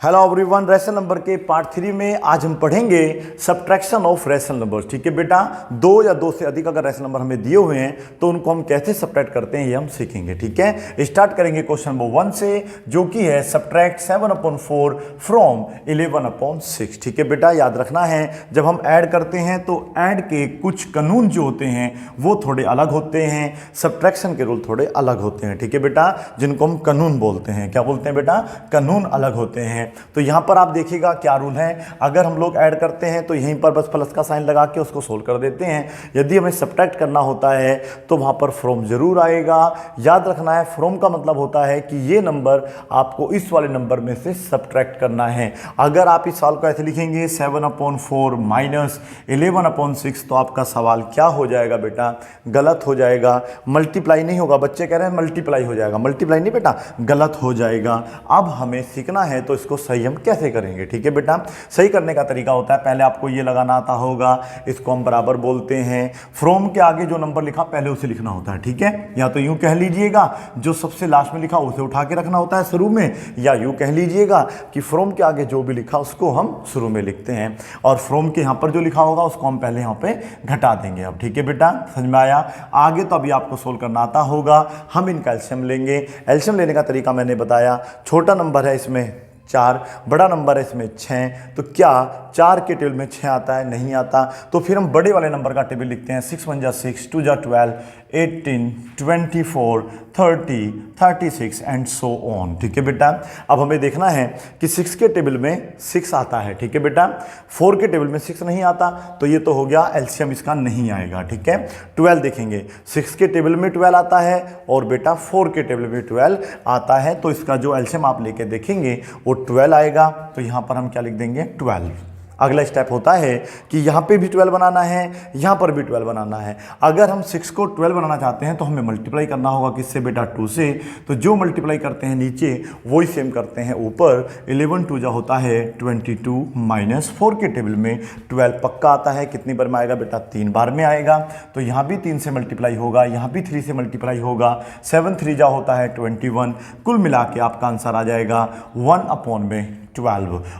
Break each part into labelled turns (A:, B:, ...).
A: Hello everyone, rational number के part 3 में आज हम पढ़ेंगे सब्ट्रैक्शन ऑफ रैशनल नंबर्स। ठीक है बेटा, दो या दो से अधिक अगर रैशनल नंबर हमें दिए हुए हैं तो उनको हम कैसे सब्ट्रैक्ट करते हैं ये हम सीखेंगे। ठीक है, स्टार्ट करेंगे क्वेश्चन नंबर 1 से, जो कि है सब्ट्रैक्ट 7/4 फ्रॉम 11/6। ठीक है बेटा, याद रखना है जब हम ऐड करते हैं तो ऐड के कुछ कानून जो होते हैं वो थोड़े अलग होते हैं, सब्ट्रैक्शन के रूल थोड़े अलग होते हैं। ठीक है बेटा, जिनको हम कानून बोलते हैं। क्या बोलते हैं बेटा? कानून अलग होते हैं। तो यहां पर आप देखिएगा क्या रूल है। अगर हम लोग ऐड करते हैं तो यहीं पर बस प्लस का साइन लगा के उसको सोल्व कर देते हैं। यदि हमें सब्ट्रैक्ट करना होता है तो वहां पर फ्रॉम जरूर आएगा। याद रखना है, फ्रॉम का मतलब होता है कि ये नंबर आपको इस वाले नंबर में से सब्ट्रैक्ट करना है। अगर आप इस सवाल को ऐसे लिखेंगे 7/4 माइनस 11/6 तो आपका सवाल क्या हो जाएगा बेटा? गलत हो जाएगा। मल्टीप्लाई नहीं होगा। बच्चे कह रहे हैं मल्टीप्लाई हो जाएगा। मल्टीप्लाई नहीं बेटा, गलत हो जाएगा। अब हमें सीखना है तो इसको सही हम कैसे करेंगे। ठीक है बेटा, सही करने का तरीका होता है, पहले आपको ये लगाना आता होगा, इसको हम बराबर बोलते हैं। फ्रॉम के आगे जो नंबर लिखा पहले उसे लिखना होता है। ठीक है, या तो यूं कह लीजिएगा जो सबसे लास्ट में लिखा उसे उठा के रखना होता है शुरू में, या यूं कह लीजिएगा कि फ्रॉम के आगे जो भी लिखा उसको हम शुरू में लिखते हैं और फ्रॉम के यहां पर जो लिखा होगा उसको हम पहले यहां पे घटा देंगे। अब ठीक है बेटा, समझ में आया? आगे तो अभी आपको सोल्व करना आता होगा। हम इनका एलसीएम लेंगे। एलसीएम लेने का तरीका मैंने बताया। छोटा नंबर है इसमें 4, बड़ा नंबर है इसमें 6, तो क्या 4 के टेबल में 6 आता है? नहीं आता। तो फिर हम बड़े वाले नंबर का टेबल लिखते हैं। 6 1 जा 6, 2 जा 12, 18, 24, 30, 36 एंड सो ऑन। ठीक है बेटा, अब हमें देखना है कि 6 के टेबल में 6 आता है। ठीक है बेटा, 4 के टेबल में 6 नहीं आता, तो ये तो हो गया एलसीएम इसका नहीं आएगा। ठीक है, 12 देखेंगे, 6 के टेबल में 12 आता है और बेटा 4 के टेबल में 12 आता है, तो इसका जो एलसीएम आप लेके देखेंगे वो 12 आएगा। तो यहां पर हम क्या लिख देंगे? 12। अगला स्टेप होता है कि यहाँ पे भी 12 बनाना है, यहाँ पर भी 12 बनाना है। अगर हम 6 को 12 बनाना चाहते हैं तो हमें मल्टीप्लाई करना होगा किससे बेटा? 2 से। तो जो मल्टीप्लाई करते हैं नीचे वही सेम करते हैं ऊपर। 11 2 जा होता है 22 माइनस 4 के टेबल में 12 पक्का आता है। कितनी बार में आएगा बेटा? 3 बार में आएगा। तो यहाँ भी 3 से मल्टीप्लाई होगा, यहाँ भी 3 से मल्टीप्लाई होगा। 7 3 जा होता है 21। कुल मिला के आपका आंसर आ जाएगा 1/12।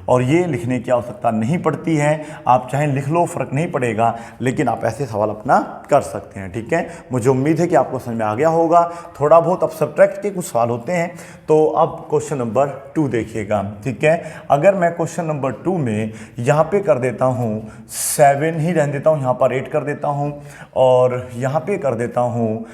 A: और ये लिखने की आवश्यकता नहीं पड़ती है, आप चाहे लिख लो, फर्क नहीं पड़ेगा, लेकिन आप ऐसे सवाल अपना कर सकते हैं। ठीक है, मुझे उम्मीद है कि आपको समझ में आ गया होगा। थोड़ा बहुत अब सब्ट्रैक्ट के कुछ सवाल होते हैं। तो अब क्वेश्चन नंबर 2 देखिएगा। ठीक है, अगर मैं क्वेश्चन नंबर 2 में यहाँ पे कर देता हूँ 7 ही रहने देता हूँ, यहाँ पर 8 कर देता हूँ और यहाँ पे कर देता हूँ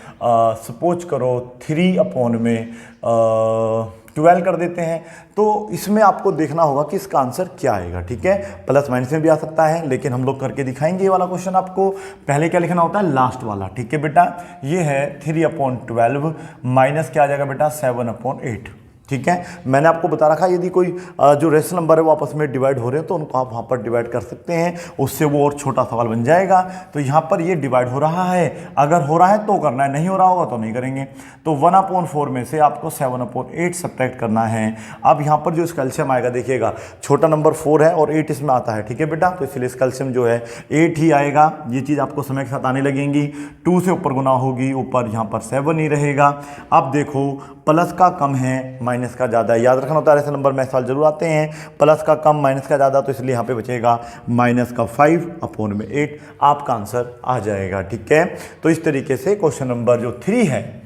A: सपोज करो 3/12 कर देते हैं, तो इसमें आपको देखना होगा कि इसका आंसर क्या आएगा। ठीक है, प्लस माइनस में भी आ सकता है, लेकिन हम लोग करके दिखाएंगे ये वाला क्वेश्चन आपको। पहले क्या लिखना होता है? लास्ट वाला। ठीक है बेटा, ये है 3/12 माइनस क्या आ जाएगा बेटा? 7/8। ठीक है, मैंने आपको बता रखा यदि कोई जो रेशनल नंबर है वो आपस में डिवाइड हो रहे हैं तो उनको आप वहाँ पर डिवाइड कर सकते हैं, उससे वो और छोटा सवाल बन जाएगा। तो यहाँ पर ये डिवाइड हो रहा है, अगर हो रहा है तो करना है, नहीं हो रहा होगा तो नहीं करेंगे। तो 1/4 में से आपको 7/8 सब्ट्रैक्ट करना है। अब यहाँ पर जो इसका एलसीएम आएगा देखिएगा, छोटा नंबर 4 है और 8 इसमें आता है। ठीक है बेटा, तो इसलिए इसका एलसीएम जो है 8 ही आएगा। ये चीज़ आपको समय के साथ आने लगेंगी। 2 से ऊपर गुना होगी, ऊपर यहाँ पर 7 ही रहेगा। अब देखो, प्लस का कम है, माइनस का ज़्यादा है। याद रखना होता है, ऐसे नंबर में सवाल जरूर आते हैं। प्लस का कम, माइनस का ज़्यादा, तो इसलिए यहाँ पे बचेगा माइनस का 5/8। आपका आंसर आ जाएगा। ठीक है, तो इस तरीके से क्वेश्चन नंबर जो 3 है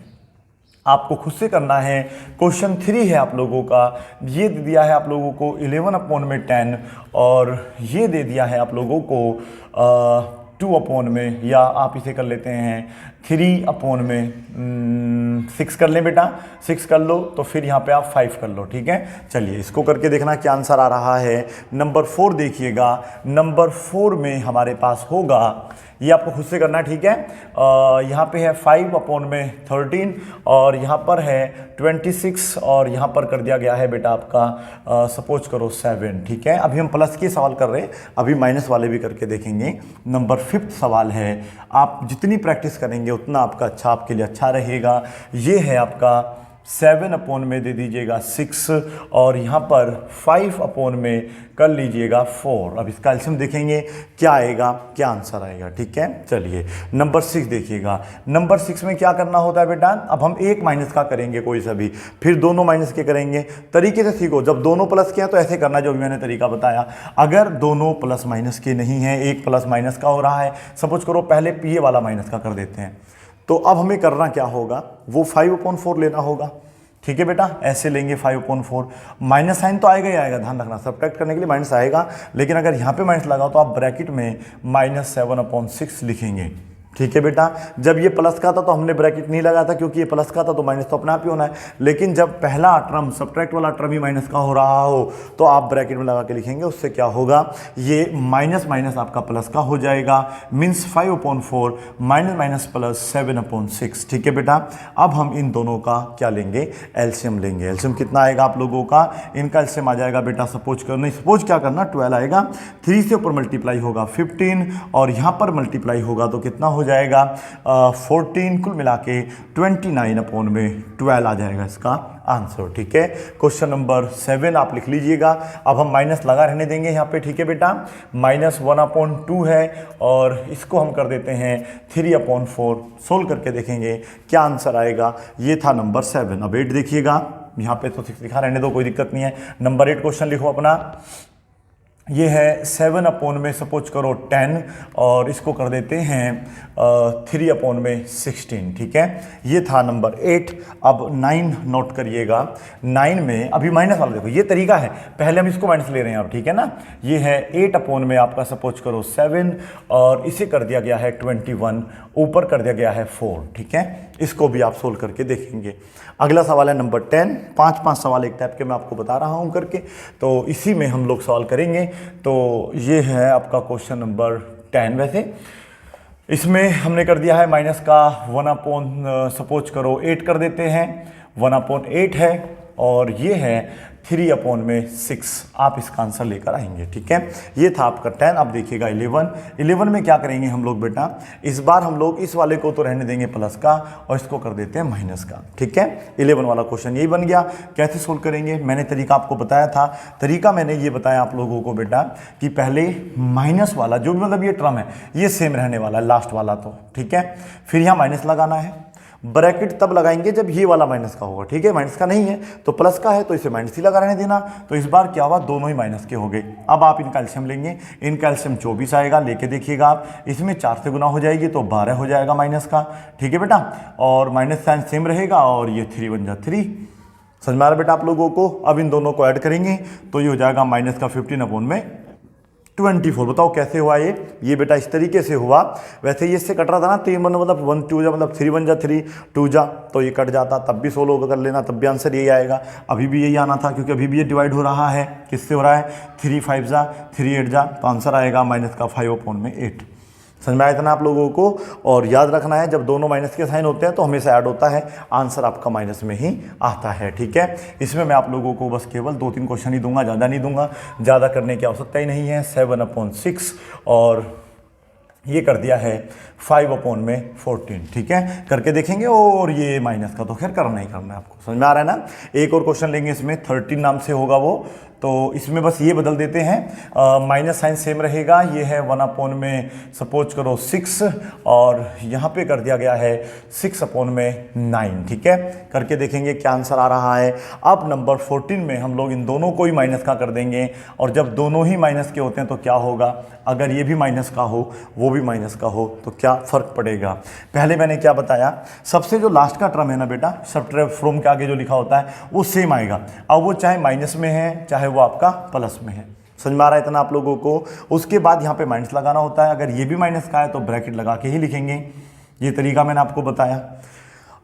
A: आपको खुद से करना है। क्वेश्चन 3 है आप लोगों का, ये दे दिया है आप लोगों को 11/10 और ये दे दिया है आप लोगों को 2/में, या आप इसे कर लेते हैं 3/6 कर लें बेटा। 6 कर लो तो फिर यहाँ पे आप 5 कर लो। ठीक है, चलिए इसको करके देखना क्या आंसर आ रहा है। नंबर 4 देखिएगा, नंबर 4 में हमारे पास होगा, ये आपको खुद से करना है। ठीक है, यहाँ पे है 5/13 और यहाँ पर है 26 और यहाँ पर कर दिया गया है बेटा आपका सपोज करो 7। ठीक है, अभी हम प्लस के सवाल कर रहे हैं, अभी माइनस वाले भी करके देखेंगे। नंबर 5 सवाल है, आप जितनी प्रैक्टिस करेंगे उतना आपका अच्छा, आपके लिए अच्छा रहेगा। ये है आपका 7 अपॉन में दे दीजिएगा 6 और यहाँ पर 5 अपॉन में कर लीजिएगा 4। अब इसका एलसीएम देखेंगे क्या आएगा, क्या आंसर आएगा। ठीक है, चलिए नंबर 6 देखिएगा। नंबर 6 में क्या करना होता है बेटा, अब हम एक माइनस का करेंगे कोई सा भी, फिर दोनों माइनस के करेंगे। तरीके से सीखो, जब दोनों प्लस के हैं तो ऐसे करना जो भी मैंने तरीका बताया। अगर दोनों प्लस माइनस के नहीं है, एक प्लस माइनस का हो रहा है, सपोज करो पहले पीए वाला माइनस का कर देते हैं, तो अब हमें करना क्या होगा, वो 5/4 लेना होगा। ठीक है बेटा, ऐसे लेंगे 5/4। माइनस साइन तो आएगा ही आएगा, ध्यान रखना, सब्ट्रैक्ट करने के लिए माइनस आएगा, लेकिन अगर यहाँ पे माइनस लगाओ तो आप ब्रैकेट में -7/6 लिखेंगे। ठीक है बेटा, जब ये प्लस का था तो हमने ब्रैकेट नहीं लगाया था क्योंकि ये प्लस का था तो माइनस तो अपने आप ही होना है, लेकिन जब पहला टर्म सब्ट्रैक्ट वाला टर्म ही माइनस का हो रहा हो तो आप ब्रैकेट में लगा के लिखेंगे। उससे क्या होगा, ये माइनस माइनस आपका प्लस का हो जाएगा, मीन्स 5/4 माइनस प्लस 7/6। ठीक है बेटा, अब हम इन दोनों का क्या लेंगे, एलसीएम लेंगे। एलसीएम कितना आएगा आप लोगों का, इनका एलसीएम आ जाएगा बेटा, सपोज कर नहीं, सपोज क्या करना, 12 आएगा, 3 से ऊपर मल्टीप्लाई होगा 15 और यहाँ पर मल्टीप्लाई होगा तो कितना हो जाएगा 14, कुल मिला के 29/12 आ जाएगा इसका आंसर। ठीक है, क्वेश्चन नंबर 7 आप लिख लीजिएगा। अब हम माइनस लगा रहने देंगे यहाँ पे। ठीक है बेटा, -1/2 है और इसको हम कर देते हैं 3/4। सोल्व करके देखेंगे क्या आंसर आएगा। ये था नंबर 7। अब 8 देखिएगा, यहाँ पे तो 6 लिखा रहने दो, कोई दिक्कत नहीं है। नंबर 8 क्वेश्चन लिखो अपना। ये है 7/ में सपोज करो 10 और इसको कर देते हैं 3/16। ठीक है, ये था नंबर 8। अब 9 नोट करिएगा। 9 में अभी माइनस वाला देखो, ये तरीका है, पहले हम इसको माइनस ले रहे हैं अब। ठीक है ना, ये है 8/ में आपका सपोज करो 7 और इसे कर दिया गया है 21, ऊपर कर दिया गया है 4। ठीक है, इसको भी आप सोल्व करके देखेंगे। अगला सवाल है नंबर 10। 5 सवाल एक टाइप के मैं आपको बता रहा हूँ करके, तो इसी में हम लोग सवाल करेंगे। तो ये है आपका क्वेश्चन नंबर 10। वैसे इसमें हमने कर दिया है माइनस का 1/ सपोज करो 8 कर देते हैं, 1/8 है और ये है 3/6। आप इसका आंसर लेकर आएंगे। ठीक है, ये था आपका 10। अब देखिएगा 11 में क्या करेंगे हम लोग बेटा, इस बार हम लोग इस वाले को तो रहने देंगे प्लस का और इसको कर देते हैं माइनस का। ठीक है, 11 वाला क्वेश्चन यही बन गया। कैसे सोल्व करेंगे, मैंने तरीका आपको बताया था। तरीका मैंने ये बताया आप लोगों को बेटा कि पहले माइनस वाला जो भी मतलब ये टर्म है ये सेम रहने वाला है, लास्ट वाला तो। ठीक है, फिर यहाँ माइनस लगाना है, ब्रैकेट तब लगाएंगे जब ये वाला माइनस का होगा। ठीक है, माइनस का नहीं है तो प्लस का है तो इसे माइनस ही लगा रहने देना। तो इस बार क्या हुआ, दोनों ही माइनस के हो गए। अब आप इनका एलसीएम लेंगे, इनका एलसीएम 24 आएगा, लेके देखिएगा आप, इसमें 4 से गुना हो जाएगी तो 12 हो जाएगा माइनस का। ठीक है बेटा, और माइनस साइन सेम रहेगा और ये 3 बन जा 3। समझ में आ रहा बेटा आप लोगों को। अब इन दोनों को ऐड करेंगे तो ये हो जाएगा माइनस का 15/24। बताओ कैसे हुआ ये बेटा इस तरीके से हुआ। वैसे ये इससे कट रहा था ना, 3 मतलब 1 2 जा मतलब 3 बन जा 3 2 जा, तो ये कट जाता, तब भी 16 कर लेना, तब भी आंसर यही आएगा। अभी भी यही आना था क्योंकि अभी भी ये डिवाइड हो रहा है, किससे हो रहा है, 3 5 जा 3 8 जा, तो आंसर आएगा माइनस का 5/8। समझ में आया था ना आप लोगों को। और याद रखना है जब दोनों माइनस के साइन होते हैं तो हमेशा ऐड होता है, आंसर आपका माइनस में ही आता है। ठीक है, इसमें मैं आप लोगों को बस केवल 2-3 क्वेश्चन ही दूंगा, ज़्यादा नहीं दूंगा, ज़्यादा करने की आवश्यकता ही नहीं है। 7/6 और ये कर दिया है 5/14। ठीक है, करके देखेंगे। और ये माइनस का तो खैर करना ही करना है आपको, समझ में आ रहा है ना। एक और क्वेश्चन लेंगे, इसमें 13 नाम से होगा वो, तो इसमें बस ये बदल देते हैं, माइनस साइन सेम रहेगा। ये है 1/में सपोज करो 6 और यहाँ पे कर दिया गया है 6/9। ठीक है, करके देखेंगे क्या आंसर आ रहा है। अब नंबर 14 में हम लोग इन दोनों को ही माइनस का कर देंगे और जब दोनों ही माइनस के होते हैं तो क्या होगा, अगर ये भी माइनस का हो वो भी माइनस का हो तो क्या फ़र्क पड़ेगा। पहले मैंने क्या बताया, सबसे जो लास्ट का टर्म है ना बेटा, सब्ट्रैक्ट फ्रॉम के आगे जो लिखा होता है वो सेम आएगा। अब वो चाहे माइनस में है चाहे वो आपका प्लस में है। समझ में आ रहा है इतना आप लोगों को। उसके बाद यहाँ पे माइनस लगाना होता है, अगर ये भी माइनस का है तो ब्रैकेट लगा के ही लिखेंगे। ये तरीका मैंने आपको बताया।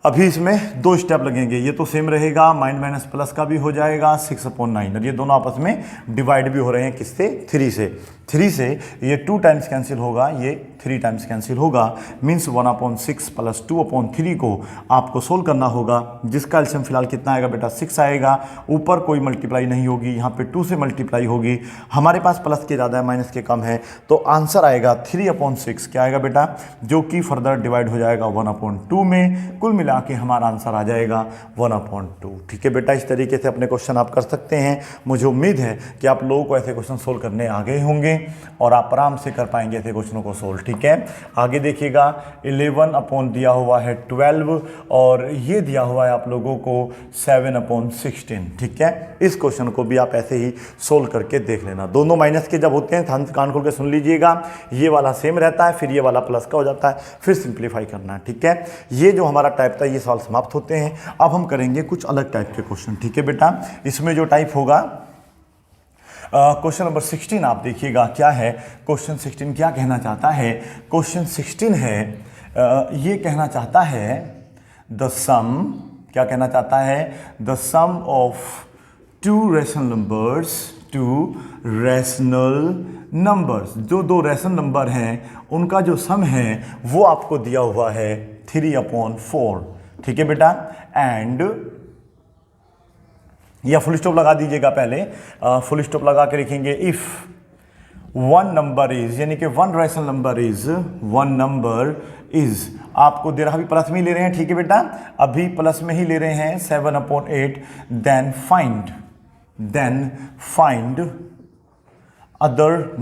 A: अभी इसमें 2 स्टेप लगेंगे, ये तो सेम रहेगा, माइनस प्लस का भी हो जाएगा 6/9 और ये दोनों आपस में डिवाइड भी हो रहे हैं किससे, 3 से। 3 से ये 2 टाइम्स कैंसिल होगा, ये 3 टाइम्स कैंसिल होगा, मीन्स 1/6 प्लस 2/3 को आपको सोल्व करना होगा, जिसका एलसीएम फिलहाल कितना आएगा बेटा 6 आएगा। ऊपर कोई मल्टीप्लाई नहीं होगी, यहाँ पे 2 से मल्टीप्लाई होगी। हमारे पास प्लस के ज़्यादा है माइनस के कम है, तो आंसर आएगा 3/6। क्या आएगा बेटा, जो कि फर्दर डिवाइड हो जाएगा 1/2 में। कुल मिला आके हमारा आंसर आ जाएगा 1/2। ठीक है बेटा, इस तरीके से अपने क्वेश्चन आप कर सकते हैं। मुझे उम्मीद है कि आप लोगों को ऐसे क्वेश्चन सोल्व करने आ गए होंगे और आप आराम से कर पाएंगे ऐसे क्वेश्चनों को सोल्व। ठीक है, आगे देखिएगा 11 दिया हुआ है 12 और ये दिया हुआ है आप लोगों को 7/16। ठीक है, इस क्वेश्चन को भी आप ऐसे ही सोल्व करके देख लेना। दोनों माइनस के जब होते हैं कान खोल के सुन लीजिएगा, ये वाला सेम रहता है, फिर ये वाला प्लस का हो जाता है, फिर सिंप्लीफाई करना है। ठीक है, ये जो हमारा टाइप था ये सवाल समाप्त होते हैं। अब हम करेंगे कुछ अलग टाइप के क्वेश्चन। ठीक है बेटा, इसमें जो टाइप होगा क्वेश्चन नंबर 16 आप देखिएगा क्या है। क्वेश्चन 16 क्या कहना चाहता है? क्वेश्चन 16 है ये कहना चाहता है द सम, क्या कहना चाहता है? The sum of two rational numbers, जो दो रेशनल नंबर हैं उनका जो सम है वो आपको दिया हुआ है 3/4। ठीक है बेटा, एंड या फुल स्टॉप लगा दीजिएगा पहले, फुल स्टॉप लगा के लिखेंगे इफ वन नंबर इज, यानी कि वन रेशनल नंबर इज आपको दे रहा, अभी प्लस में ही ले रहे हैं। ठीक है बेटा, अभी प्लस में ही ले रहे हैं 7/8, then find other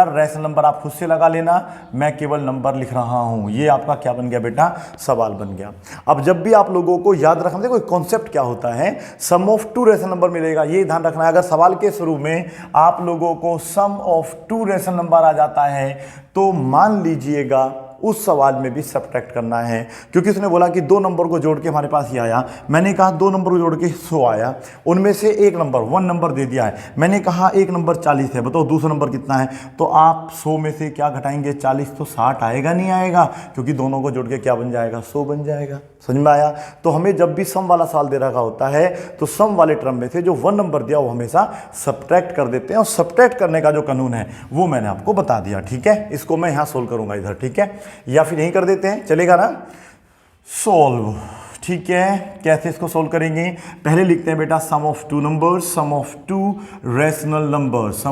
A: rational number. आप खुद से लगा लेना, मैं केवल नंबर लिख रहा हूं। ये आपका क्या बन गया बेटा? सवाल बन गया। अब जब भी आप लोगों को याद रखना, देखो कॉन्सेप्ट क्या होता है, सम ऑफ टू रेशनल नंबर मिलेगा, ये ध्यान रखना है। अगर सवाल के शुरू में आप लोगों को सम ऑफ टू रेशनल नंबर आ जाता है तो मान लीजिएगा उस सवाल में भी सब्ट्रैक्ट करना है, क्योंकि उसने बोला कि दो नंबर को जोड़ के हमारे पास ये आया। मैंने कहा दो नंबर को जोड़ के 100 आया, उनमें से एक नंबर 1 नंबर दे दिया है। मैंने कहा एक नंबर 40 है, बताओ दूसरा नंबर कितना है? तो आप 100 में से क्या घटाएंगे? 40, तो 60 आएगा नहीं आएगा, क्योंकि दोनों को जोड़ के क्या बन जाएगा? 100 बन जाएगा। समझ में आया? तो हमें जब भी सम वाला सवाल दे रखा होता है तो सम वाले टर्म में से जो 1 नंबर दिया वो हमेशा सब्ट्रैक्ट कर देते हैं, और सब्ट्रैक्ट करने का जो कानून है वो मैंने आपको बता दिया। ठीक है, इसको मैं यहाँ सोल्व करूंगा इधर। ठीक है, या फिर यहीं कर देते हैं, चलेगा ना? सोल्व। ठीक है, कैसे इसको सोल्व करेंगे? पहले लिखते हैं बेटा सम ऑफ टू रेशनल नंबर्स,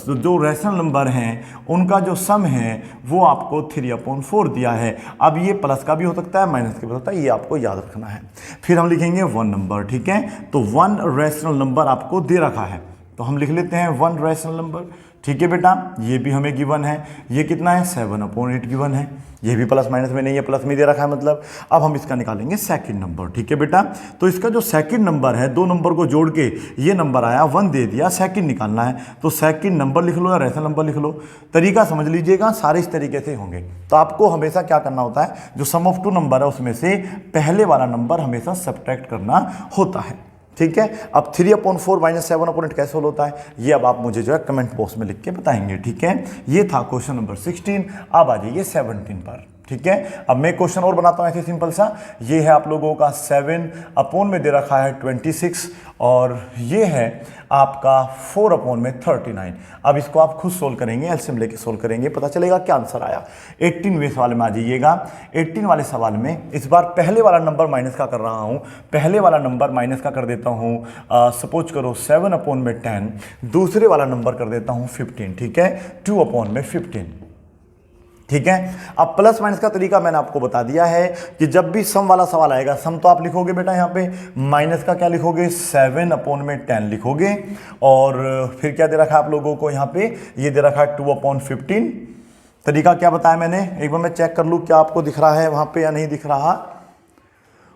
A: जो रेशनल नंबर हैं उनका जो सम है वो आपको 3/4 दिया है। अब ये प्लस का भी हो सकता है, माइनस का भी हो सकता है, ये आपको याद रखना है। फिर हम लिखेंगे 1 नंबर। ठीक है, तो 1 रेशनल नंबर आपको दे रखा है, तो हम लिख लेते हैं 1 रेशनल नंबर। ठीक है बेटा, ये भी हमें गिवन है। ये कितना है? 7/8 गिवन है। ये भी प्लस माइनस में नहीं है, प्लस में दे रखा है मतलब। अब हम इसका निकालेंगे सेकंड नंबर। ठीक है बेटा, तो इसका जो सेकंड नंबर है, दो नंबर को जोड़ के ये नंबर आया 1 दे दिया, सेकंड निकालना है, तो सेकंड नंबर लिख लो या रेशनल नंबर लिख लो। तरीका समझ लीजिएगा, सारे इस तरीके से होंगे। तो आपको हमेशा क्या करना होता है, जो सम ऑफ टू नंबर है उसमें से पहले वाला नंबर हमेशा सब्ट्रैक्ट करना होता है। ठीक है, अब 3/4 माइनस 7/8 कैसे होता है, ये अब आप मुझे जो है कमेंट बॉक्स में लिख के बताएंगे। ठीक है, ये था क्वेश्चन नंबर 16। अब आ जाइए 17 पर। ठीक है, अब मैं क्वेश्चन और बनाता हूं ऐसे सिंपल सा। ये है आप लोगों का 7 में दे रखा है 26, और ये है आपका 4/39। अब इसको आप खुद सोल्व करेंगे, एलसीएम लेके सोल्व करेंगे, पता चलेगा क्या आंसर आया। 18वें सवाल में आ जाइएगा। 18 वाले सवाल में इस बार पहले वाला नंबर माइनस का कर रहा हूं, पहले वाला नंबर माइनस का कर देता हूं। सपोज करो 7/10, दूसरे वाला नंबर कर देता हूं 15। ठीक है, 2/15। ठीक है, अब प्लस माइनस का तरीका मैंने आपको बता दिया है कि जब भी सम वाला सवाल आएगा, सम तो आप लिखोगे बेटा यहाँ पे, माइनस का क्या लिखोगे? 7/10 लिखोगे। और फिर क्या दे रखा है आप लोगों को यहाँ पे? ये दे रखा है 2/15। तरीका क्या बताया मैंने? एक बार मैं चेक कर लूँ क्या आपको दिख रहा है वहाँ पे या नहीं दिख रहा।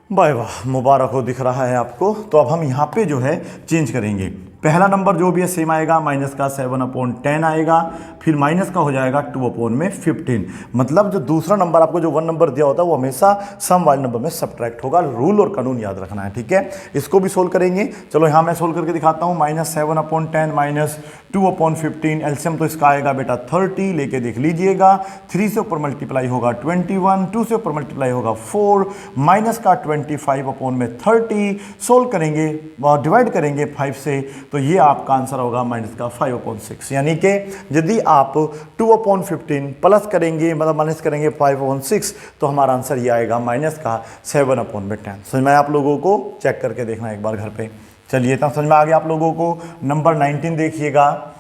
A: वाह वाह, मुबारक हो, दिख रहा है आपको। तो अब हम यहाँ पे जो है चेंज करेंगे। पहला नंबर जो भी है सेम आएगा, माइनस का 7/10 आएगा, फिर माइनस का हो जाएगा 2/15। मतलब जो दूसरा नंबर आपको जो 1 नंबर दिया होता है वो हमेशा सम वाले नंबर में सब्ट्रैक्ट होगा। रूल और कानून याद रखना है। ठीक है, इसको भी सोल्व करेंगे। चलो यहाँ मैं सोल्व करके दिखाता हूँ। -7/10 माइनस 2/15, एलसीएम तो इसका आएगा बेटा 30, लेके देख लीजिएगा। 3 से ऊपर मल्टीप्लाई होगा 21, 2 से ऊपर मल्टीप्लाई होगा 4, माइनस का 25/30। सोल्व करेंगे, डिवाइड करेंगे 5 से, तो ये आपका आंसर होगा माइनस का 5/6। यानी कि यदि आप 2/15 प्लस करेंगे, मतलब माइनस करेंगे 5/6, तो हमारा आंसर ये आएगा माइनस का 7/10। समझ में आया आप लोगों को? चेक करके देखना एक बार घर पे। चलिए, तब समझ में आ गया आप लोगों को। नंबर 19 देखिएगा।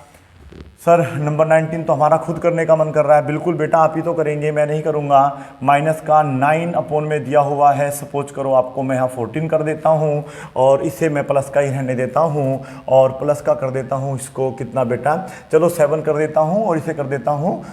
A: सर नंबर 19 तो हमारा खुद करने का मन कर रहा है। बिल्कुल बेटा आप ही तो करेंगे, मैं नहीं करूँगा। माइनस का 9 अपॉन में दिया हुआ है, सपोज करो आपको मैं यहाँ 14 कर देता हूँ और इसे मैं प्लस का ही रहने देता हूँ और प्लस का कर देता हूँ इसको कितना बेटा, चलो 7 कर देता हूँ और इसे कर देता हूँ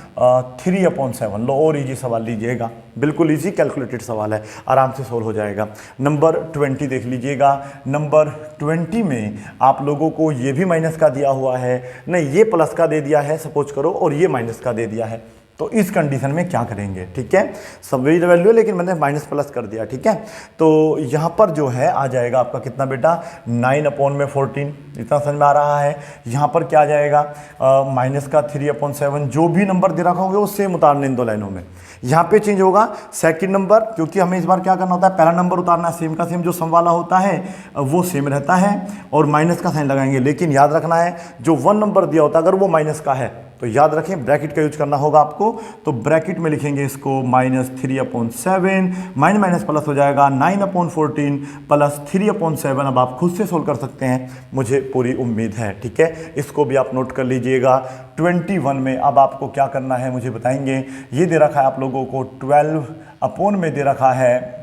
A: 3/7। लो और ईजी सवाल लीजिएगा, बिल्कुल ईजी कैलकुलेटेड सवाल है, आराम से सोल्व हो जाएगा। नंबर 20 देख लीजिएगा। नंबर 20 में आप लोगों को ये भी माइनस का दिया हुआ है, नहीं ये प्लस का दे दिया है सपोज करो और ये माइनस का दे दिया है, तो इस कंडीशन में क्या करेंगे? ठीक है, सब वही वैल्यू है लेकिन मैंने माइनस प्लस कर दिया। ठीक है, तो यहाँ पर जो है आ जाएगा आपका कितना बेटा, 9/14, इतना समझ में आ रहा है। यहाँ पर क्या आ जाएगा, माइनस का 3/7, जो भी नंबर दे रखा होगा वो सेम उतारने इन दो लाइनों में। यहाँ पे चेंज होगा सेकंड नंबर, क्योंकि हमें इस बार क्या करना होता है, पहला नंबर उतारना सेम का सेम, जो सम वाला होता है वो सेम रहता है और माइनस का साइन लगाएंगे। लेकिन याद रखना है जो 1 नंबर दिया होता है अगर वो माइनस का है तो याद रखें ब्रैकेट का यूज करना होगा आपको, तो ब्रैकेट में लिखेंगे इसको -3/7, माइनस प्लस हो जाएगा 9/14 प्लस 3/7। अब आप खुद से सोल्व कर सकते हैं, मुझे पूरी उम्मीद है। ठीक है, इसको भी आप नोट कर लीजिएगा। 21 में अब आपको क्या करना है मुझे बताएंगे। ये दे रखा है आप लोगों को 12 अपॉन में दे रखा है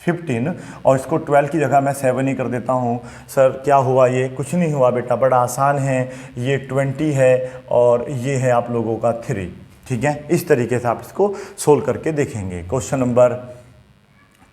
A: 15 और इसको 12 की जगह मैं 7 ही कर देता हूँ। सर क्या हुआ, ये कुछ नहीं हुआ बेटा, बड़ा आसान है। ये 20 है और ये है आप लोगों का 3। ठीक है, इस तरीके से आप इसको सोल्व करके देखेंगे। क्वेश्चन नंबर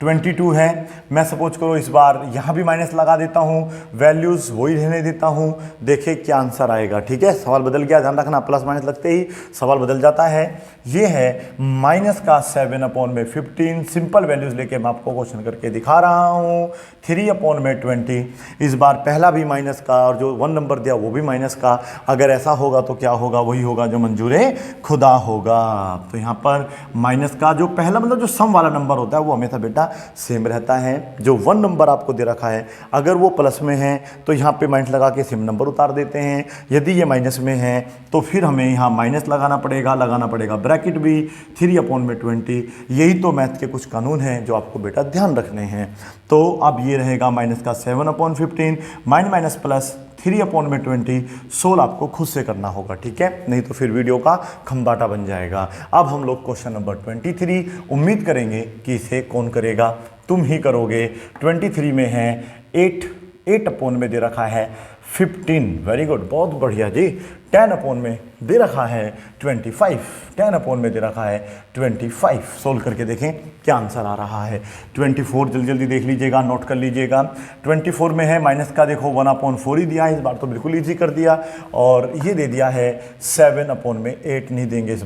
A: 22 है। मैं सपोज करो इस बार यहाँ भी माइनस लगा देता हूँ, वैल्यूज़ वही रहने देता हूँ, देखिए क्या आंसर आएगा। ठीक है, सवाल बदल गया, ध्यान रखना प्लस माइनस लगते ही सवाल बदल जाता है। ये है माइनस का 7/15, सिंपल वैल्यूज़ लेके मैं आपको क्वेश्चन करके दिखा रहा हूँ। 3/20, इस बार पहला भी माइनस का और जो 1 नंबर दिया वो भी माइनस का। अगर ऐसा होगा तो क्या होगा, वही होगा जो मंजूरे खुदा होगा। तो यहाँ पर माइनस का जो पहला मतलब जो सम वाला नंबर होता है वो हमेशा बेटा सेम रहता है। जो 1 नंबर आपको दे रखा है अगर वो प्लस में है तो यहाँ पे माइनस लगा के सेम नंबर उतार देते हैं। यदि ये माइनस में है तो फिर हमें यहाँ माइनस लगाना पड़ेगा ब्रैकेट भी 3/20। यही तो मैथ के कुछ कानून हैं जो आपको बेटा ध्यान रखने हैं। तो अब ये रहेगा माइनस का 7/15 माइनस प्लस 3/20। सोल्व आपको खुद से करना होगा। ठीक है, नहीं तो फिर वीडियो का खंबाटा बन जाएगा। अब हम लोग क्वेश्चन नंबर 23, उम्मीद करेंगे कि इसे कौन करेगा, तुम ही करोगे। 23 में है 8 अपॉन में दे रखा है 15, वेरी गुड, बहुत बढ़िया जी। 10 अपॉन में दे रखा है 25, 10 अपॉन में दे रखा है 25। सोल्व करके देखें क्या आंसर आ रहा है। 24 जल्दी जल्दी देख लीजिएगा, नोट कर लीजिएगा। 24 में है माइनस का देखो 1/4 ही दिया है, इस बार तो बिल्कुल ईजी कर दिया। और ये दे दिया है 7 अपॉन में 8 नहीं देंगे इस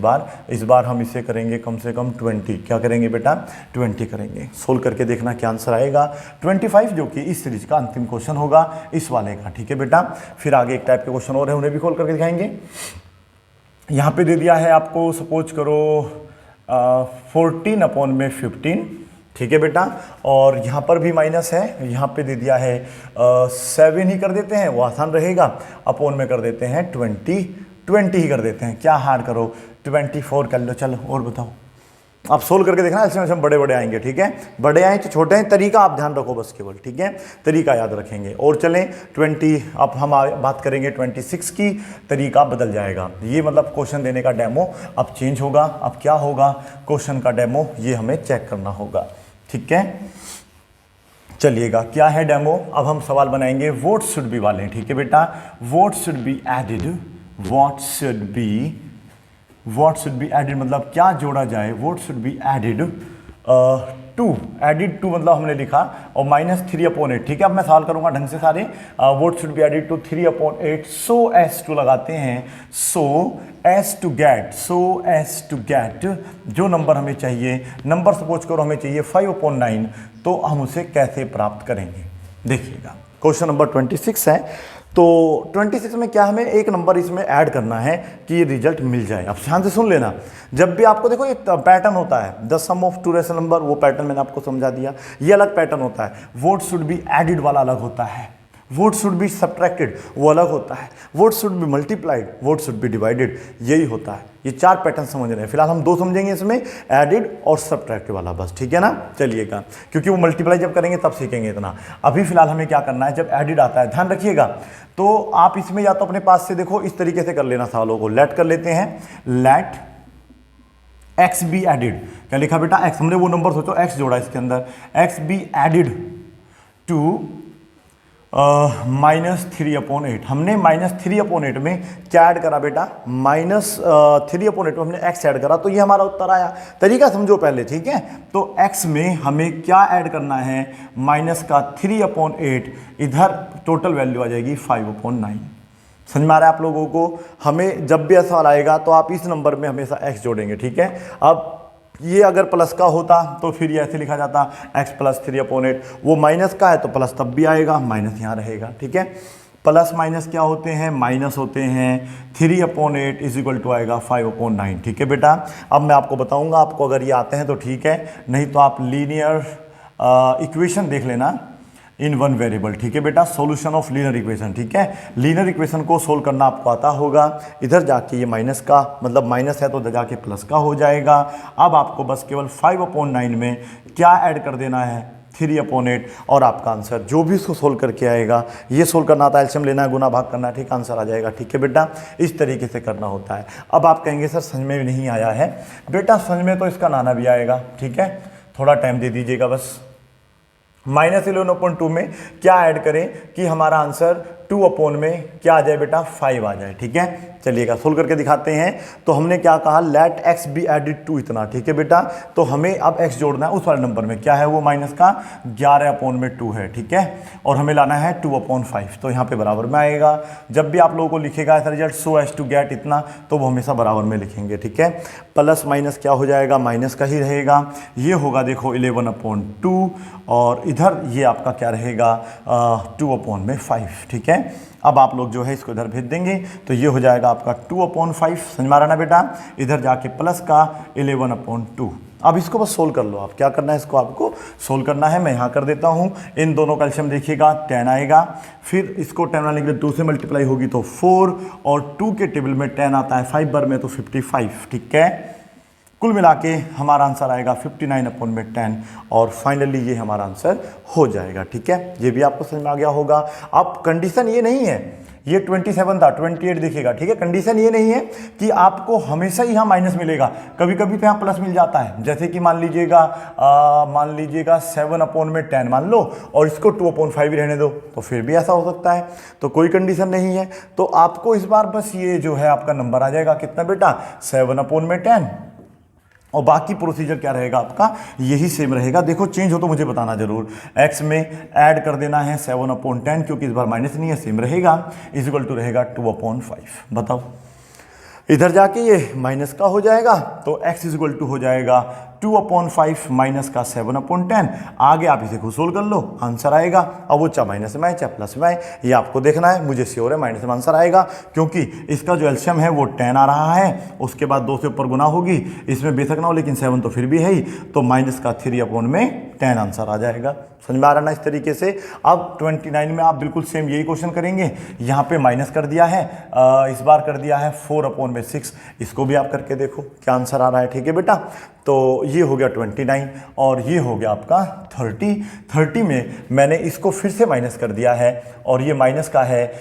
A: बार हम इसे करेंगे कम से कम 20। क्या करेंगे बेटा, 20 करेंगे। सोल्व करके देखना क्या आंसर आएगा। 25 जो कि इस सीरीज का अंतिम क्वेश्चन होगा इस वाले का। ठीक है बेटा, फिर आगे एक टाइप के क्वेश्चन और है, उन्हें भी खोल करके दिखाएंगे। यहाँ पे दे दिया है आपको सपोज करो 14 अपॉन में 15। ठीक है बेटा, और यहाँ पर भी माइनस है, यहाँ पे दे दिया है 7 ही कर देते हैं, वो आसान रहेगा। अपॉन में कर देते हैं 20 ही कर देते हैं। क्या हार्ड करो, 24 कर लो। चलो और बताओ, आप सोल्व करके देखना, इसमें बड़े बड़े आएंगे। ठीक है, बड़े आए तो छोटे हैं, तरीका आप ध्यान रखो बस केवल। ठीक है, तरीका याद रखेंगे। और चलें 20, अब हम बात करेंगे 26 की। तरीका बदल जाएगा, ये मतलब क्वेश्चन देने का डेमो अब चेंज होगा। अब क्या होगा, क्वेश्चन का डेमो ये हमें चेक करना होगा। ठीक है, चलिएगा क्या है डेमो। अब हम सवाल बनाएंगे व्हाट शुड बी वाले। ठीक है बेटा, what should be added, what should be added मतलब क्या जोड़ा जाए। What should be added to, added to मतलब हमने लिखा और -3/8। ठीक है, अब मैं सवाल करूंगा ढंग से सारे। What should be added to 3/8 so as to लगाते हैं, सो एस टू गेट जो नंबर हमें चाहिए, नंबर सपोज करो हमें चाहिए 5/9, तो हम उसे कैसे प्राप्त करेंगे। देखिएगा क्वेश्चन नंबर 26 है। तो 26 में क्या हमें एक नंबर इसमें ऐड करना है कि ये रिजल्ट मिल जाए। अब ध्यान से सुन लेना, जब भी आपको देखो एक पैटर्न होता है, the sum of two rational number, वो पैटर्न मैंने आपको समझा दिया। ये अलग पैटर्न होता है, व्हाट शुड बी एडिड वाला अलग होता है। व्हाट शुड बी सब्ट्रैक्टेड वो अलग होता है, what should B multiplied, what should B divided, यही होता है। ये 4 पैटर्न समझ रहे हैं। फिलहाल हम 2 समझेंगे इसमें, एडिड और सब्ट्रैक्ट वाला बस, ठीक है ना। चलिएगा, क्योंकि वो मल्टीप्लाई जब करेंगे तब सीखेंगे इतना। अभी फिलहाल हमें क्या करना है, जब एडिड आता है ध्यान रखिएगा, तो आप इसमें या तो अपने पास से देखो इस तरीके से कर लेना सवालों को। लेट कर लेते हैं, लेट एक्स बी एडिड। क्या लिखा बेटा, एक्स, हमने वो नंबर सोचो एक्स जोड़ा इसके अंदर, एक्स बी एडिड टू -3/8। हमने -3/8 में क्या ऐड करा बेटा, -3/8 में हमने x ऐड करा, तो ये हमारा उत्तर आया। तरीका समझो पहले, ठीक है। तो x में हमें क्या ऐड करना है, -3/8, इधर टोटल वैल्यू आ जाएगी 5/9। समझ में आ रहा है आप लोगों को। हमें जब भी ऐसा सवाल आएगा तो आप इस नंबर में हमेशा x जोड़ेंगे, ठीक है। अब ये अगर प्लस का होता तो फिर ये ऐसे लिखा जाता x + 3/8, वो माइनस का है तो प्लस तब भी आएगा, माइनस यहाँ रहेगा, ठीक है। प्लस माइनस क्या होते हैं, माइनस होते हैं। 3/8 = आएगा 5/9, ठीक है बेटा। अब मैं आपको बताऊंगा, आपको अगर ये आते हैं तो ठीक है, नहीं तो आप लीनियर इक्वेशन देख लेना इन 1 वेरिएबल, ठीक है बेटा। सॉल्यूशन ऑफ लीनियर इक्वेशन, ठीक है। लीनियर इक्वेशन को सोल्व करना आपको आता होगा। इधर जाके ये माइनस का मतलब माइनस है तो इधर जाके प्लस का हो जाएगा। अब आपको बस केवल 5/9 में क्या ऐड कर देना है, 3/8, और आपका आंसर जो भी इसको सोल्व करके आएगा, ये सोल्व करना आता है, एलसीएम लेना है, गुना भाग करना है, ठीक, आंसर आ जाएगा, ठीक है बेटा। इस तरीके से करना होता है। अब आप कहेंगे सर समझ में भी नहीं आया है बेटा, समझ में तो इसका नाना भी आएगा, ठीक है, थोड़ा टाइम दे दीजिएगा बस। -11/2 में क्या ऐड करें कि हमारा आंसर 2/, में क्या आ जाए बेटा, 5 आ जाए, ठीक है। चलिएगा सोल्व करके दिखाते हैं। तो हमने क्या कहा, let x be added to इतना, ठीक है बेटा। तो हमें अब x जोड़ना है उस वाले नंबर में, क्या है वो, माइनस का 11/2 है, ठीक है। और हमें लाना है 2/5, तो यहाँ पे बराबर में आएगा। जब भी आप लोगों को लिखेगा ऐसा result, so as to get इतना, तो वो हमेशा बराबर में लिखेंगे, ठीक है। प्लस माइनस क्या हो जाएगा, माइनस का ही रहेगा। ये होगा देखो 11/2, और इधर ये आपका क्या रहेगा, 2/5, ठीक है। अब आप लोग जो है इसको इधर भेज देंगे तो ये हो जाएगा आपका 2/5, समझ में आ रहा ना बेटा। इधर जाके प्लस का 11/2। अब इसको बस सोल्व कर लो। आप क्या करना है, इसको आपको सोल्व करना है। मैं यहाँ कर देता हूँ, इन दोनों का एलसीएम देखिएगा 10 आएगा, फिर इसको 10 आने के लिए 2 से मल्टीप्लाई होगी तो 4, और 2 के टेबल में 10 आता है, 5 बार में तो 55, ठीक है। कुल मिला के हमारा आंसर आएगा 59/10, और फाइनली ये हमारा आंसर हो जाएगा, ठीक है। ये भी आपको समझ में आ गया होगा। अब कंडीशन ये नहीं है, ये 27 था, 28 दिखेगा, ठीक है। कंडीशन ये नहीं है कि आपको हमेशा ही यहाँ माइनस मिलेगा, कभी कभी तो यहाँ प्लस मिल जाता है। जैसे कि मान लीजिएगा 7/10 मान लो, और इसको 2/5 ही रहने दो, तो फिर भी ऐसा हो सकता है। तो कोई कंडीशन नहीं है। तो आपको इस बार बस ये जो है आपका नंबर आ जाएगा कितना बेटा, 7/10, और बाकी प्रोसीजर क्या रहेगा आपका, यही सेम रहेगा। देखो चेंज हो तो मुझे बताना जरूर। x में ऐड कर देना है 7/10, क्योंकि इस बार माइनस नहीं है, सेम रहेगा, इक्वल टू रहेगा 2/5। बताओ, इधर जाके ये माइनस का हो जाएगा, तो x इक्वल टू हो जाएगा 2/5 माइनस का 7/10। आगे आप इसे खुद सोल्व कर लो, आंसर आएगा। अब वो चाहे माइनस में आए चाहे प्लस में आए, ये आपको देखना है। मुझे श्योर है माइनस में आंसर आएगा, क्योंकि इसका जो एलसीएम है वो 10 आ रहा है, उसके बाद 2 से ऊपर गुना होगी, इसमें बेशक ना हो लेकिन 7 तो फिर भी है ही, तो माइनस का 3/10 आंसर आ जाएगा। समझ में आ रहा ना इस तरीके से। अब 29 में आप बिल्कुल सेम यही क्वेश्चन करेंगे। यहाँ पे माइनस कर दिया है, इस बार कर दिया है 4/6, इसको भी आप करके देखो क्या आंसर आ रहा है, ठीक है बेटा। तो ये हो गया 29, और ये हो गया आपका 30 में मैंने इसको फिर से माइनस कर दिया है, और ये माइनस का है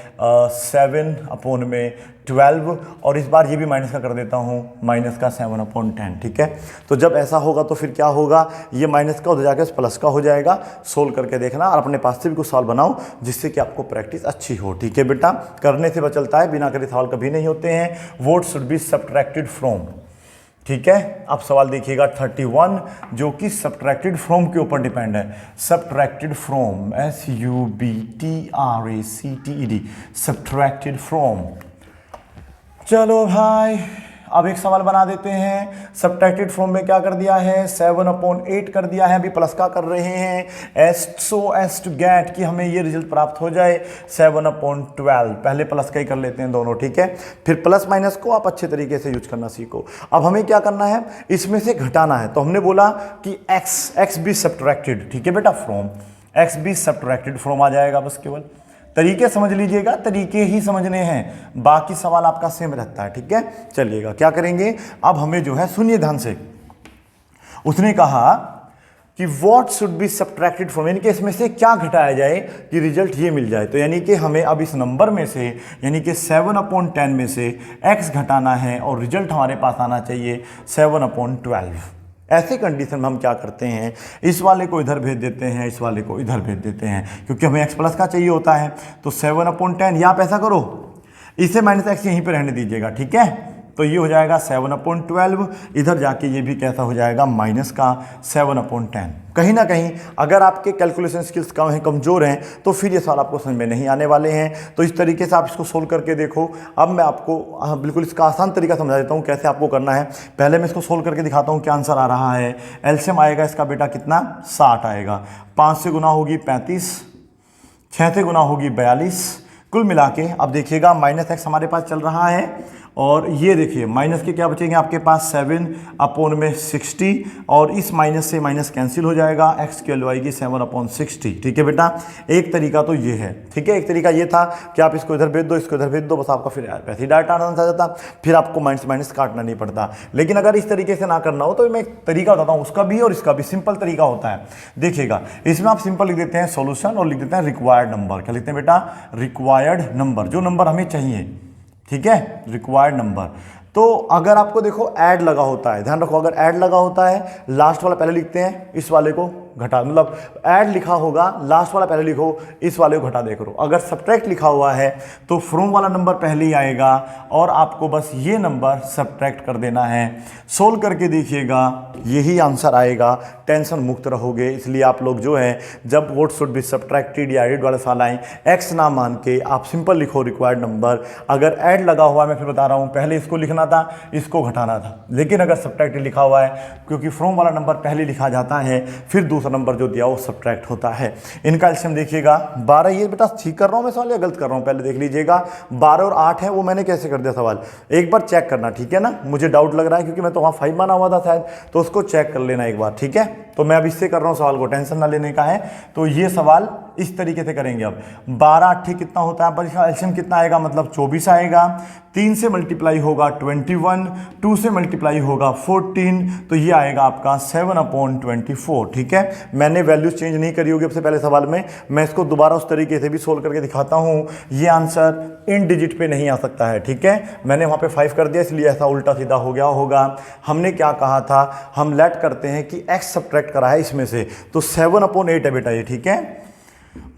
A: 7/12, और इस बार ये भी माइनस का कर देता हूँ, माइनस का 7/10, ठीक है। तो जब ऐसा होगा तो फिर क्या होगा, ये माइनस का उधर जाकर प्लस का हो जाएगा। सोल्व करके देखना, और अपने पास से भी कुछ सवाल बनाओ जिससे कि आपको प्रैक्टिस अच्छी हो, ठीक है बेटा। करने से बचलता है, बिना करे सवाल कभी नहीं होते हैं। What should B subtracted from, ठीक है। अब सवाल देखिएगा 31, जो कि सब्ट्रैक्टेड फ्रॉम के ऊपर डिपेंड है। Subtracted from, SUBTRACTED, subtracted from. चलो भाई, अब एक सवाल बना देते हैं। सब्ट्रैक्टेड फ्रॉम में क्या कर दिया है, 7/8 कर दिया है, अभी प्लस का कर रहे हैं, सो एज टू गेट कि हमें ये रिजल्ट प्राप्त हो जाए 7/12। पहले प्लस का ही कर लेते हैं दोनों, ठीक है। फिर प्लस माइनस को आप अच्छे तरीके से यूज करना सीखो। अब हमें क्या करना है, इसमें से घटाना है। तो हमने बोला कि x बी सब्ट्रैक्टेड, ठीक है बेटा, from, x B subtracted from आ जाएगा बस केवल। तरीके समझ लीजिएगा, तरीके ही समझने हैं, बाकी सवाल आपका सेम रहता है, ठीक है। चलिएगा क्या करेंगे अब, हमें जो है सुनिए ध्यान से, उसने कहा कि what should B subtracted from, यानी कि इसमें से क्या घटाया जाए कि रिजल्ट ये मिल जाए। तो यानी कि हमें अब इस नंबर में से, यानी कि 7/10 में से x घटाना है और रिजल्ट हमारे पास आना चाहिए 7/12। ऐसे कंडीशन में हम क्या करते हैं, इस वाले को इधर भेज देते हैं, इस वाले को इधर भेज देते हैं, क्योंकि हमें x प्लस का चाहिए होता है। तो 7/10, या आप ऐसा करो, इसे -x यहीं पे रहने दीजिएगा, ठीक है। तो ये हो जाएगा 7/12, इधर जाके ये भी कैसा हो जाएगा माइनस का 7/10। कहीं ना कहीं अगर आपके कैलकुलेशन स्किल्स कम हैं, कमज़ोर हैं, तो फिर ये सवाल आपको समझ में नहीं आने वाले हैं। तो इस तरीके से आप इसको सोल्व करके देखो। अब मैं आपको बिल्कुल इसका आसान तरीका समझा देता हूँ कैसे आपको करना है। पहले मैं इसको सोल्व करके दिखाता हूँ क्या आंसर आ रहा है। एलसीएम आएगा इसका बेटा कितना, 60 आएगा। 5 से गुना होगी 35, 6 से गुना होगी 42, कुल मिला के अब देखिएगा -x हमारे पास चल रहा है, और ये देखिए माइनस के क्या बचेंगे आपके पास 7/60, और इस माइनस से माइनस कैंसिल हो जाएगा, x की वैल्यू आएगी 7/60। ठीक है बेटा, एक तरीका तो ये है, ठीक है। एक तरीका ये था कि आप इसको इधर भेज दो, इसको इधर भेज दो, बस आपका फिर वैसे ही डायरेक्ट आंसर आ जाता, फिर आपको माइनस माइनस काटना नहीं पड़ता। लेकिन अगर इस तरीके से ना करना हो तो मैं एक तरीका बताता हूँ, उसका भी और इसका भी सिंपल तरीका होता है। देखिएगा, इसमें आप सिंपल लिख देते हैं सॉल्यूशन और लिख देते हैं रिक्वायर्ड नंबर। क्या लिखते हैं बेटा, रिक्वायर्ड नंबर, जो नंबर हमें चाहिए, ठीक है, रिक्वायर्ड नंबर। तो अगर आपको देखो ऐड लगा होता है, ध्यान रखो, अगर ऐड लगा होता है, लास्ट वाला पहले लिखते हैं, इस वाले को घटा, मतलब ऐड लिखा होगा, लास्ट वाला पहले लिखो, इस वाले को घटा दे करो। अगर सब्ट्रैक्ट लिखा हुआ है तो फ्रॉम वाला नंबर पहले ही आएगा, और आपको बस ये नंबर सब्ट्रैक्ट कर देना है। सोल्व करके देखिएगा, यही आंसर आएगा, टेंशन मुक्त रहोगे। इसलिए आप लोग जो है, जब व्हाट शुड बी सब्ट्रैक्टेड या एडेड वाले सवाल आए, एक्स ना मान के आप सिंपल लिखो रिक्वायर्ड नंबर। अगर ऐड लगा हुआ है, मैं फिर बता रहा हूँ, पहले इसको लिखना था, इसको घटाना था। लेकिन अगर सब्ट्रैक्टेड लिखा हुआ है, क्योंकि फ्रॉम वाला नंबर पहले लिखा जाता है, फिर दूसरा नंबर जो दिया वो सब्ट्रैक्ट होता है। इनका एलसीएम देखिएगा 12, ये बेटा ठीक कर रहा हूं मैं सवाल या गलत कर रहा हूं, पहले देख लीजिएगा। 12 और 8 है, वो मैंने कैसे कर दिया सवाल, एक बार चेक करना, ठीक है ना। मुझे डाउट लग रहा है क्योंकि मैं तो वहां 5 माना हुआ था शायद, तो उसको चेक कर लेना एक बार, ठीक है। तो मैं अब इससे कर रहा हूं सवाल को, टेंशन ना लेने का है। तो ये सवाल इस तरीके से करेंगे। अब 12 8 कितना होता है, पर इसका एलसीएम कितना आएगा, मतलब 24 आएगा। 3 से मल्टीप्लाई होगा 21, 2 से मल्टीप्लाई होगा 14, तो ये आएगा आपका 7/24, ठीक है। मैंने वैल्यूज चेंज नहीं करी होगी सबसे पहले सवाल में, मैं इसको दोबारा उस तरीके से भी सोल्व करके दिखाता हूँ। ये आंसर इन डिजिट पे नहीं आ सकता है, ठीक है। मैंने वहाँ पे 5 कर दिया, इसलिए ऐसा उल्टा सीधा हो गया होगा। हमने क्या कहा था, हम लेट करते हैं कि x सब्ट्रैक्ट करा है इसमें से, तो 7/8 है बेटा ये, ठीक है।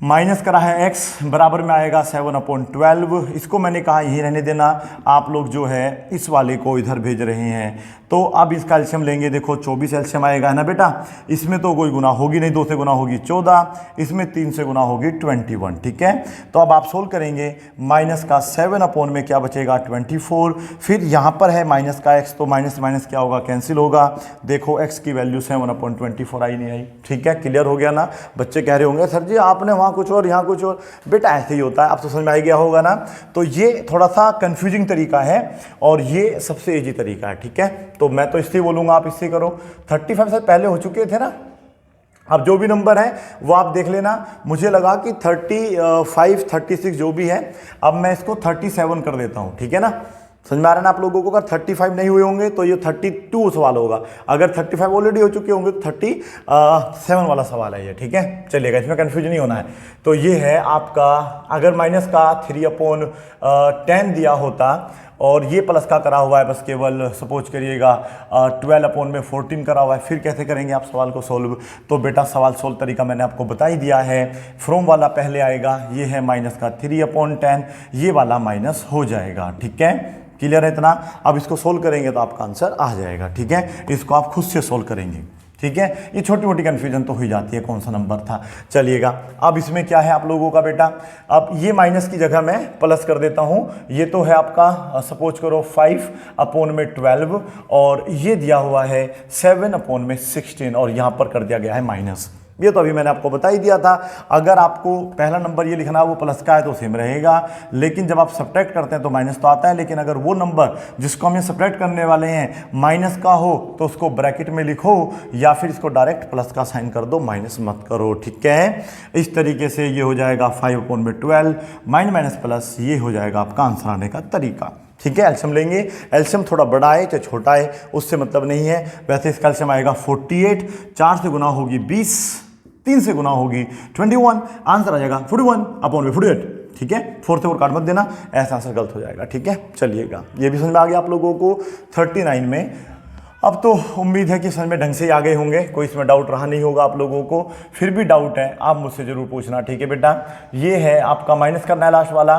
A: माइनस करा है x, बराबर में आएगा 7/12। इसको मैंने कहा यही रहने देना, आप लोग जो है इस वाले को इधर भेज रहे हैं। तो अब इसका एलसीएम लेंगे, देखो 24 एलसीएम आएगा, है ना बेटा। इसमें तो कोई गुना होगी नहीं, 2 से गुना होगी 14, इसमें 3 से गुना होगी 21, ठीक है। तो अब आप सोल्व करेंगे, माइनस का 7/ में क्या बचेगा 24, फिर यहाँ पर है माइनस का x, तो माइनस माइनस क्या होगा, कैंसिल होगा। देखो x की वैल्यू 7/24 आई नहीं आई, ठीक है। क्लियर हो गया ना। बच्चे कह रहे होंगे सर जी आपने वहाँ कुछ और यहाँ कुछ और, बेटा ऐसे ही होता है, आप तो समझ में आ गया होगा ना। तो ये थोड़ा सा कंफ्यूजिंग तरीका है और ये सबसे ईजी तरीका है, ठीक है। तो मैं तो इससे बोलूँगा आप इससे करो। 35 से पहले हो चुके थे ना। अब जो भी नंबर है वो आप देख लेना। मुझे लगा कि 35 36 जो भी है, अब मैं इसको 37 कर देता हूँ, ठीक है ना। समझ में आ रहा है ना आप लोगों को। अगर 35 नहीं हुए होंगे तो ये 32 सवाल होगा, अगर 35 ऑलरेडी हो चुके होंगे तो 37 वाला सवाल है ये, ठीक है। चलिएगा, इसमें कन्फ्यूजन नहीं होना है। तो ये है आपका, अगर माइनस का 3/10 दिया होता और ये प्लस का करा हुआ है, बस केवल सपोज करिएगा 12/14 करा हुआ है, फिर कैसे करेंगे आप सवाल को सोल्व। तो बेटा सवाल सोल्व तरीका मैंने आपको बता ही दिया है। फ्रॉम वाला पहले आएगा, ये है माइनस का 3/10, ये वाला माइनस हो जाएगा, ठीक है। क्लियर है इतना। अब इसको सोल्व करेंगे तो आपका आंसर आ जाएगा, ठीक है। इसको आप खुद से सोल्व करेंगे, ठीक है। ये छोटी मोटी कन्फ्यूजन तो हो जाती है, कौन सा नंबर था। चलिएगा, अब इसमें क्या है आप लोगों का बेटा, अब ये माइनस की जगह मैं प्लस कर देता हूँ। ये तो है आपका सपोज करो 5/12 और ये दिया हुआ है 7/16 और यहाँ पर कर दिया गया है माइनस, ये तो अभी मैंने आपको बता ही दिया था। अगर आपको पहला नंबर ये लिखना है वो प्लस का है तो सेम रहेगा, लेकिन जब आप सब्ट्रैक्ट करते हैं तो माइनस तो आता है, लेकिन अगर वो नंबर जिसको हम ये सब्ट्रैक्ट करने वाले हैं माइनस का हो तो उसको ब्रैकेट में लिखो या फिर इसको डायरेक्ट प्लस का साइन कर दो, माइनस मत करो, ठीक है। इस तरीके से ये हो जाएगा 5/12 माइनस प्लस, ये हो जाएगा आपका आंसर आने का तरीका, ठीक है। एल्शियम लेंगे, एल्शियम थोड़ा बड़ा है चाहे छोटा है उससे मतलब नहीं है। वैसे इसका एल्शियम आएगा 48, 4 से गुना होगी 20, 3 से गुना होगी 21, आंसर आ जाएगा 41/48, ठीक है। 4 से और काट मत देना, ऐसा आंसर गलत हो जाएगा, ठीक है। चलिएगा, ये भी समझ में आ गया आप लोगों को 39 में। अब तो उम्मीद है कि समझ में ढंग से ही आ गए होंगे, कोई इसमें डाउट रहा नहीं होगा आप लोगों को। फिर भी डाउट है आप मुझसे ज़रूर पूछना, ठीक है बेटा। ये है आपका माइनस करना है लास्ट वाला।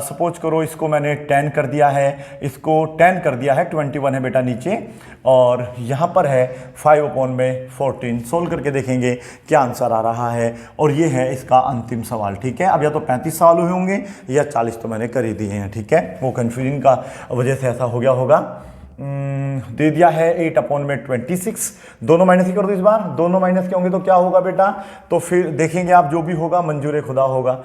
A: सपोज करो इसको मैंने 10 कर दिया है, इसको 10 कर दिया है, 21 है बेटा नीचे, और यहाँ पर है 5/14। सोल्व करके देखेंगे क्या आंसर आ रहा है, और ये है इसका अंतिम सवाल, ठीक है। अब या तो 35 सवाल हुए होंगे या 40 तो मैंने कर ही दिए हैं, ठीक है। वो कन्फ्यूजन का वजह से ऐसा हो गया होगा। दे दिया है 8/26, दोनों माइनस ही कर दो इस बार, दोनों माइनस के होंगे तो क्या होगा बेटा, तो फिर देखेंगे आप जो भी होगा मंजूर खुदा होगा।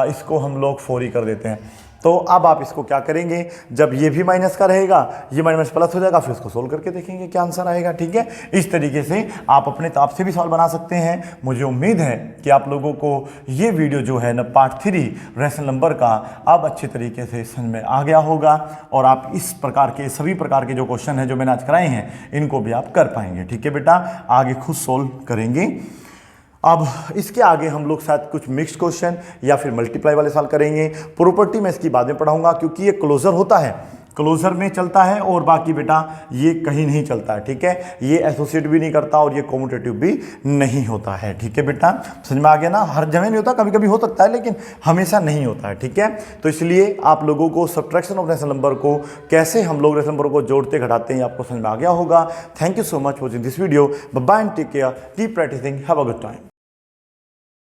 A: इसको हम लोग 4 ही कर देते हैं। तो अब आप इसको क्या करेंगे, जब ये भी माइनस का रहेगा ये माइनस प्लस हो जाएगा, फिर इसको सोल्व करके देखेंगे क्या आंसर आएगा, ठीक है। इस तरीके से आप अपने ताप से भी सवाल बना सकते हैं। मुझे उम्मीद है कि आप लोगों को ये वीडियो जो है ना पार्ट 3 रेशनल नंबर का अब अच्छे तरीके से समझ में आ गया होगा, और आप इस प्रकार के सभी प्रकार के जो क्वेश्चन हैं जो मैंने आज कराए हैं इनको भी आप कर पाएंगे, ठीक है बेटा। आगे खुद सोल्व करेंगे। अब इसके आगे हम लोग शायद कुछ मिक्स क्वेश्चन या फिर मल्टीप्लाई वाले सवाल करेंगे। प्रॉपर्टी में इसकी बाद में पढ़ाऊंगा, क्योंकि ये क्लोजर होता है, क्लोजर में चलता है, और बाकी बेटा ये कहीं नहीं चलता है, ठीक है। ये एसोसिएट भी नहीं करता और ये कॉम्यूटेटिव भी नहीं होता है, ठीक है बेटा। समझ में आ गया ना, हर जगह नहीं होता, कभी कभी हो सकता है लेकिन हमेशा नहीं होता है, ठीक है। तो इसलिए आप लोगों को सब्ट्रैक्शन ऑफ रेशनल नंबर को कैसे हम लोग रेशनल नंबर को जोड़ते घटाते हैं आपको समझ में आ गया होगा। Thank you so much for watching this video. Bye bye and take care, keep practising, have a good time.